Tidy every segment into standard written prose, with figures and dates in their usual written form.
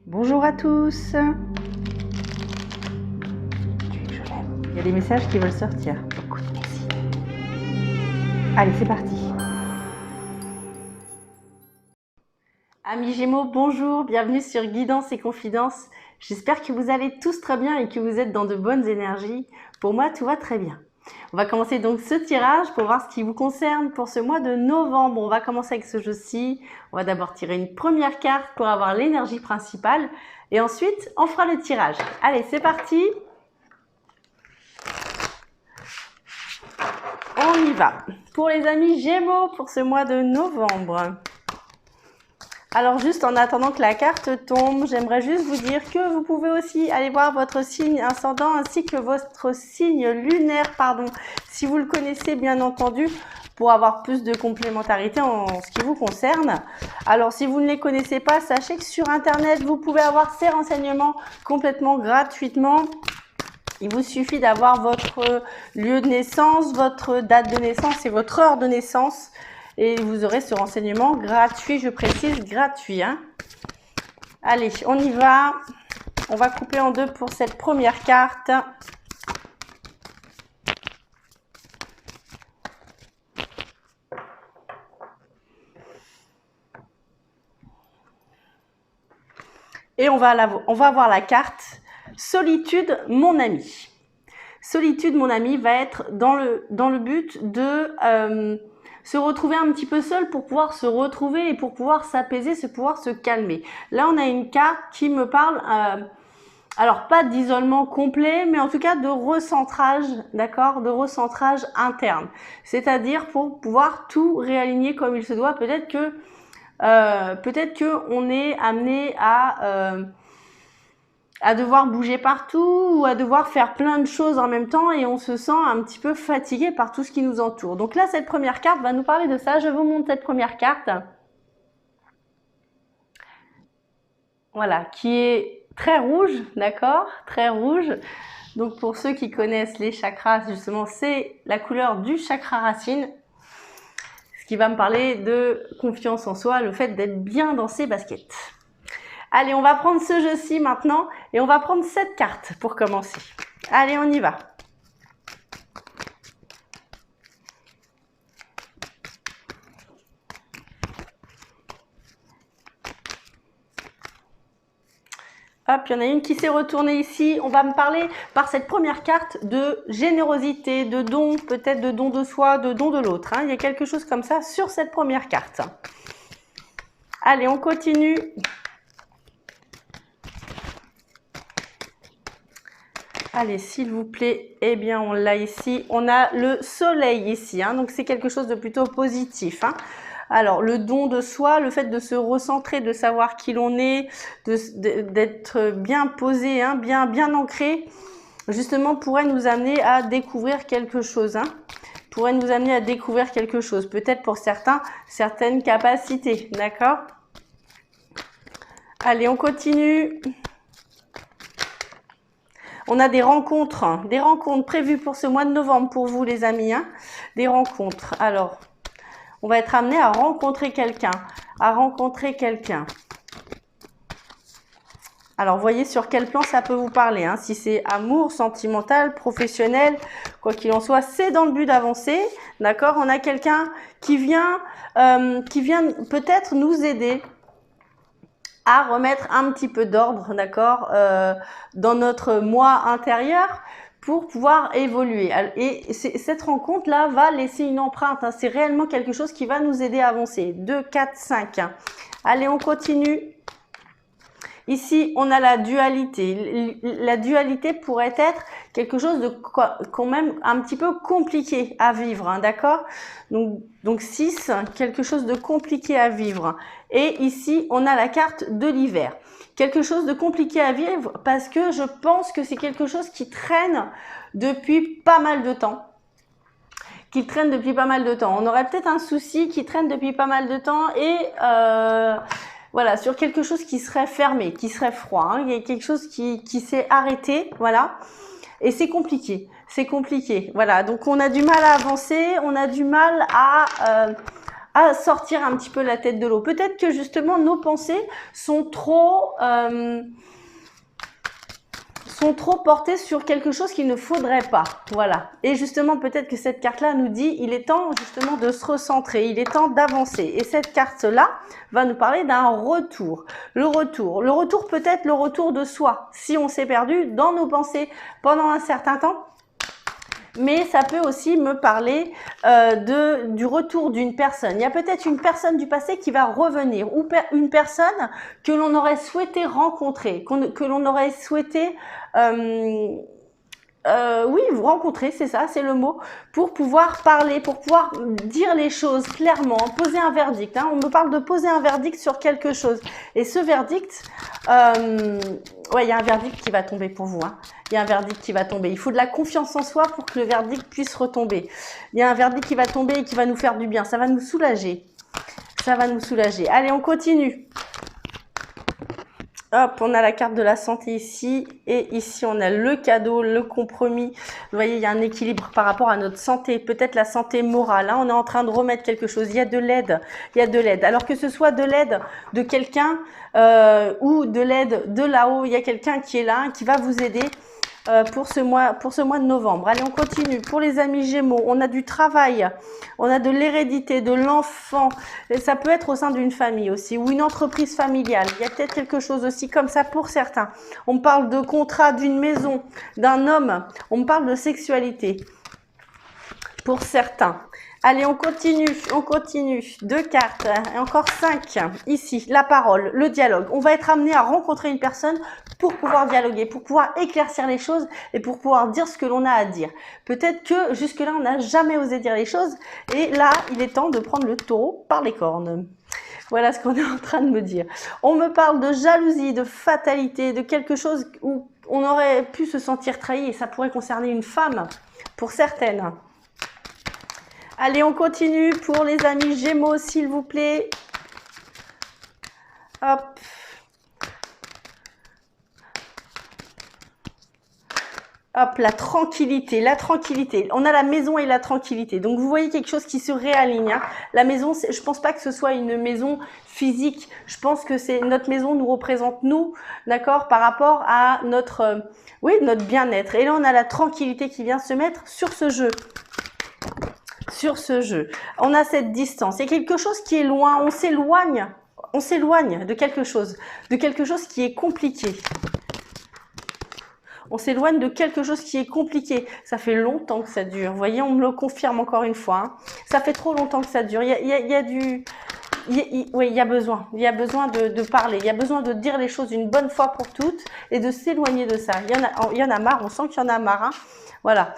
Bonjour à tous. Il y a des messages qui veulent sortir. Écoute, merci. Allez, c'est parti. Amis Gémeaux, bonjour, bienvenue sur Guidance et Confidences. J'espère que vous allez tous très bien et que vous êtes dans de bonnes énergies. Pour moi, tout va très bien. On va commencer donc ce tirage pour voir ce qui vous concerne pour ce mois de novembre. On va commencer avec ce jeu-ci. On va d'abord tirer une première carte pour avoir l'énergie principale et ensuite on fera le tirage. Allez, c'est parti. On y va. Pour les amis Gémeaux pour ce mois de novembre. Alors juste en attendant que la carte tombe, j'aimerais juste vous dire que vous pouvez aussi aller voir votre signe ascendant ainsi que votre signe lunaire, si vous le connaissez bien entendu, pour avoir plus de complémentarité en ce qui vous concerne. Alors si vous ne les connaissez pas, sachez que sur internet, vous pouvez avoir ces renseignements complètement gratuitement. Il vous suffit d'avoir votre lieu de naissance, votre date de naissance et votre heure de naissance. Et vous aurez ce renseignement gratuit, je précise, gratuit. Allez, on y va. On va couper en deux pour cette première carte. Et on va voir la carte Solitude, mon ami. Solitude, mon ami, va être dans le but de se retrouver un petit peu seul pour pouvoir se retrouver et pour pouvoir s'apaiser, pouvoir se calmer. Là, on a une carte qui me parle, alors pas d'isolement complet, mais en tout cas de recentrage, d'accord, de recentrage interne. C'est-à-dire pour pouvoir tout réaligner comme il se doit. Peut-être que on est amené à devoir bouger partout ou à devoir faire plein de choses en même temps et on se sent un petit peu fatigué par tout ce qui nous entoure. Donc là, cette première carte va nous parler de ça. Je vous montre cette première carte. Voilà, qui est très rouge, d'accord? Très rouge. Donc pour ceux qui connaissent les chakras, justement, c'est la couleur du chakra racine. Ce qui va me parler de confiance en soi, le fait d'être bien dans ses baskets. Allez, on va prendre ce jeu-ci maintenant et on va prendre cette carte pour commencer. Allez, on y va. Hop, il y en a une qui s'est retournée ici. On va me parler par cette première carte de générosité, de don, peut-être de don de soi, de don de l'autre. Il y a quelque chose comme ça sur cette première carte. Allez, on continue. Allez, s'il vous plaît, eh bien, on l'a ici. On a le soleil ici, donc c'est quelque chose de plutôt positif. Alors, le don de soi, le fait de se recentrer, de savoir qui l'on est, d'être bien posé, bien ancré, justement, pourrait nous amener à découvrir quelque chose. Pourrait nous amener à découvrir quelque chose. Peut-être pour certains, certaines capacités, d'accord? Allez, on continue. On a des rencontres prévues pour ce mois de novembre pour vous les amis, des rencontres. Alors, on va être amené à rencontrer quelqu'un, Alors, voyez sur quel plan ça peut vous parler, si c'est amour, sentimental, professionnel, quoi qu'il en soit, c'est dans le but d'avancer, d'accord? On a quelqu'un qui vient peut-être nous aider à remettre un petit peu d'ordre, d'accord, dans notre moi intérieur pour pouvoir évoluer. Et cette rencontre-là va laisser une empreinte. C'est réellement quelque chose qui va nous aider à avancer. 2, 4, 5. Allez, on continue. Ici, on a la dualité. La dualité pourrait être quelque chose de quand même un petit peu compliqué à vivre, d'accord? Donc 6, quelque chose de compliqué à vivre. Et ici, on a la carte de l'hiver. Quelque chose de compliqué à vivre parce que je pense que c'est quelque chose qui traîne depuis pas mal de temps. On aurait peut-être un souci qui traîne depuis pas mal de temps et voilà, sur quelque chose qui serait fermé, qui serait froid. Il y a quelque chose qui s'est arrêté, voilà. Et c'est compliqué. Voilà, donc on a du mal à avancer, on a du mal à à sortir un petit peu la tête de l'eau. Peut-être que justement nos pensées sont trop portées sur quelque chose qu'il ne faudrait pas. Voilà. Et justement, peut-être que cette carte-là nous dit, il est temps justement de se recentrer, il est temps d'avancer. Et cette carte-là va nous parler d'un retour. Le retour peut-être le retour de soi, si on s'est perdu dans nos pensées pendant un certain temps. Mais ça peut aussi me parler du retour d'une personne. Il y a peut-être une personne du passé qui va revenir ou une personne que l'on aurait souhaité rencontrer, que l'on aurait souhaité oui, vous rencontrer, c'est ça, c'est le mot, pour pouvoir parler, pour pouvoir dire les choses clairement, poser un verdict. Hein. On me parle de poser un verdict sur quelque chose. Et ce verdict, ouais, il y a un verdict qui va tomber pour vous. Hein. Il y a un verdict qui va tomber. Il faut de la confiance en soi pour que le verdict puisse retomber. Il y a un verdict qui va tomber et qui va nous faire du bien. Ça va nous soulager. Ça va nous soulager. Allez, on continue. Hop, on a la carte de la santé ici et ici on a le cadeau, le compromis. Vous voyez, il y a un équilibre par rapport à notre santé, peut-être la santé morale. Hein. On est en train de remettre quelque chose. Il y a de l'aide, il y a de l'aide. Alors que ce soit de l'aide de quelqu'un ou de l'aide de là-haut, il y a quelqu'un qui est là, qui va vous aider. Pour ce mois de novembre. Allez, on continue. Pour les amis Gémeaux, on a du travail, on a de l'hérédité, de l'enfant. Ça peut être au sein d'une famille aussi, ou une entreprise familiale. Il y a peut-être quelque chose aussi comme ça pour certains. On me parle de contrat, d'une maison, d'un homme. On me parle de sexualité pour certains. Allez, on continue. Deux cartes, et encore 5. Ici, la parole, le dialogue. On va être amené à rencontrer une personne pour pouvoir dialoguer, pour pouvoir éclaircir les choses et pour pouvoir dire ce que l'on a à dire. Peut-être que jusque-là, on n'a jamais osé dire les choses et là, il est temps de prendre le taureau par les cornes. Voilà ce qu'on est en train de me dire. On me parle de jalousie, de fatalité, de quelque chose où on aurait pu se sentir trahi et ça pourrait concerner une femme pour certaines. Allez, on continue pour les amis Gémeaux, s'il vous plaît. Hop. Hop, la tranquillité, la tranquillité. On a la maison et la tranquillité. Donc, vous voyez quelque chose qui se réaligne. Hein. La maison, je pense pas que ce soit une maison physique. Je pense que c'est notre maison nous représente nous, d'accord, par rapport à notre, oui, notre bien-être. Et là, on a la tranquillité qui vient se mettre sur ce jeu. Sur ce jeu. On a cette distance. Il y a quelque chose qui est loin. On s'éloigne de quelque chose qui est compliqué. On s'éloigne de quelque chose qui est compliqué. Ça fait longtemps que ça dure. Vous voyez, on me le confirme encore une fois. Hein. Ça fait trop longtemps que ça dure. Il y a besoin. Il y a besoin de parler. Il y a besoin de dire les choses une bonne fois pour toutes et de s'éloigner de ça. Il y en a marre. On sent qu'il y en a marre. Hein. Voilà.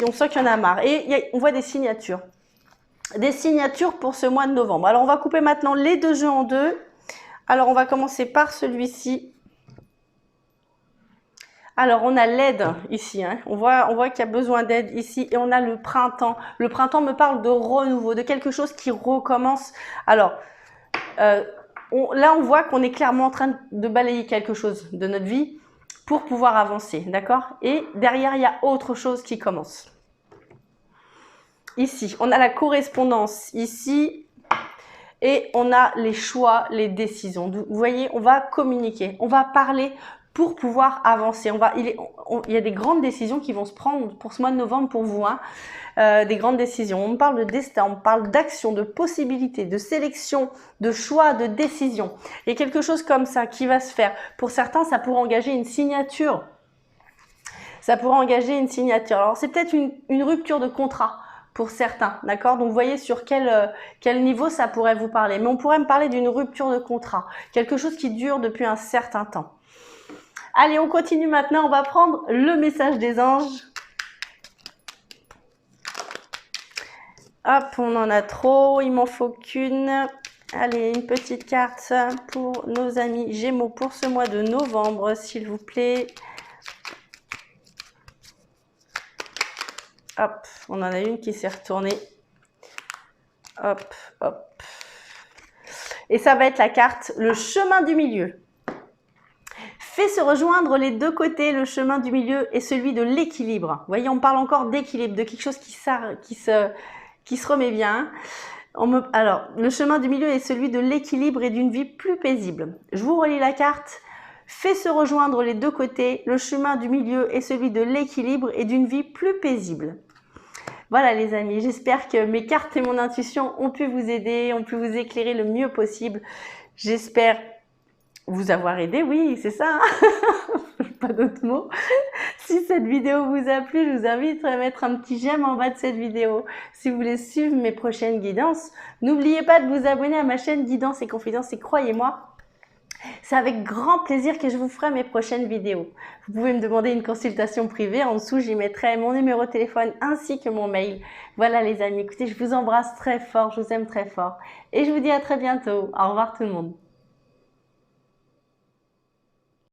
On sent qu'il y en a marre. Et on voit des signatures. Des signatures pour ce mois de novembre. Alors, on va couper maintenant les deux jeux en deux. Alors, on va commencer par celui-ci. Alors, on a l'aide ici. Hein. On voit qu'il y a besoin d'aide ici. Et on a le printemps. Le printemps me parle de renouveau, de quelque chose qui recommence. Alors, là, on voit qu'on est clairement en train de balayer quelque chose de notre vie pour pouvoir avancer. D'accord? Et derrière, il y a autre chose qui commence. Ici, on a la correspondance. Ici, et on a les choix, les décisions. Vous voyez, on va communiquer. On va parler pour pouvoir avancer. Il y a des grandes décisions qui vont se prendre pour ce mois de novembre pour vous. Hein. Des grandes décisions. On parle de destin, on parle d'action, de possibilités, de sélection, de choix, de décision. Il y a quelque chose comme ça qui va se faire. Pour certains, ça pourrait engager une signature. Ça pourrait engager une signature. Alors, c'est peut-être une rupture de contrat pour certains, d'accord? Donc, vous voyez sur quel niveau ça pourrait vous parler. Mais on pourrait me parler d'une rupture de contrat. Quelque chose qui dure depuis un certain temps. Allez, on continue maintenant. On va prendre le message des anges. Hop, on en a trop. Il m'en faut qu'une. Allez, une petite carte pour nos amis Gémeaux pour ce mois de novembre, s'il vous plaît. Hop, on en a une qui s'est retournée. Hop, hop. Et ça va être la carte, le chemin du milieu. Fait se rejoindre les deux côtés, le chemin du milieu et celui de l'équilibre. Vous voyez, on parle encore d'équilibre, de quelque chose qui se remet bien. Alors, le chemin du milieu est celui de l'équilibre et d'une vie plus paisible. Je vous relis la carte. Fait se rejoindre les deux côtés. Le chemin du milieu est celui de l'équilibre et d'une vie plus paisible. Voilà les amis, j'espère que mes cartes et mon intuition ont pu vous aider, ont pu vous éclairer le mieux possible. J'espère vous avoir aidé, oui, c'est ça, hein. Pas d'autres mots. Si cette vidéo vous a plu, je vous invite à mettre un petit j'aime en bas de cette vidéo. Si vous voulez suivre mes prochaines guidances, n'oubliez pas de vous abonner à ma chaîne Guidance et Confidence et croyez-moi, c'est avec grand plaisir que je vous ferai mes prochaines vidéos. Vous pouvez me demander une consultation privée. En dessous, j'y mettrai mon numéro de téléphone ainsi que mon mail. Voilà les amis, écoutez, je vous embrasse très fort, je vous aime très fort. Et je vous dis à très bientôt. Au revoir tout le monde.